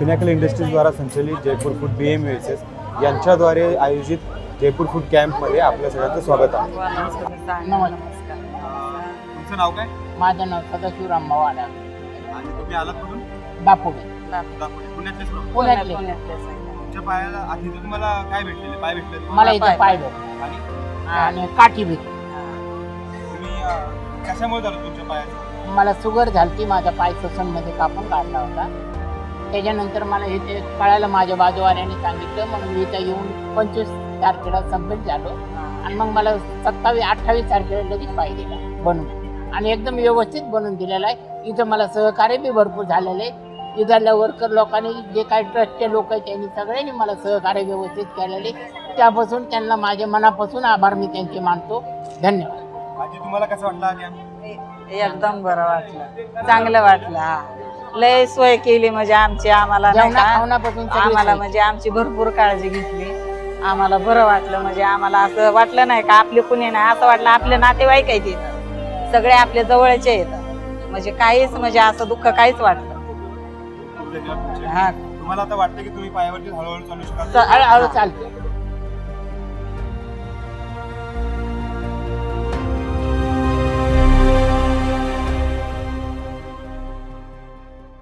Pinnacle इंडस्ट्रीजद्वारा संचलित Jaipur food BMUSS यांच्याद्वारे आयोजित जयपूर फूड कॅम्पमध्ये आपल्या सगळ्यांचं स्वागत आहे. नमस्कार. तुमचं नाव काय? माझं नाव सदाशिव रामभाऊ आडा, आणि तुम्ही आलात कुठून? दापोडे, पुण्यातलेच प्रॉपर. पुण्यातले. तुमच्या पायाला आधी तुम्हाला काय भेटलेले? पाय भेटले? मला इथं पाहिलं आणि आणि काठी भेट. तुम्ही कशामुळे झालं तुमच्या पायाचं? मला शुगर झालती, माझा पाय मध्ये कापून काढला होता. त्याच्यानंतर मला इथे कळायला माझ्या बाजूवाल्याने सांगितलं, मग मी इथं येऊन 25 तारखेला सबमिट झालो आणि मग मला 27-28 तारखेला लगेच पाय दिला बनवून, आणि एकदम व्यवस्थित बनवून दिलेला आहे. इथं मला सहकार्य बी भरपूर झालेलं आहे. इथल्या वर्कर लोकांनी, जे काही ट्रस्टचे लोक आहेत, त्यांनी सगळ्यांनी मला सहकार्य व्यवस्थित केलेले, त्यापासून त्यांना माझ्या मनापासून आभार मी त्यांचे मानतो. धन्यवाद. आजी तुम्हाला कसं वाटलं? एकदम बरं वाटलं, चांगलं वाटलं. हा, लय सोय केली म्हणजे आम्हाला नाही का, जेवणापासून आम्हाला म्हणजे आमची भरपूर काळजी घेतली. आम्हाला बरं वाटलं, म्हणजे आम्हाला असं वाटलं नाही का आपले कुणी नाही, असं वाटलं आपले नातेवाईक आहेत इथं, सगळे आपले जवळचे आहेत, म्हणजे काहीच म्हणजे असं दुःख काहीच वाटलं. हा, तुम्हाला आता वाटतं की तुम्ही पायावरती हळूहळू चालू शकाल? हळूहळू चालते.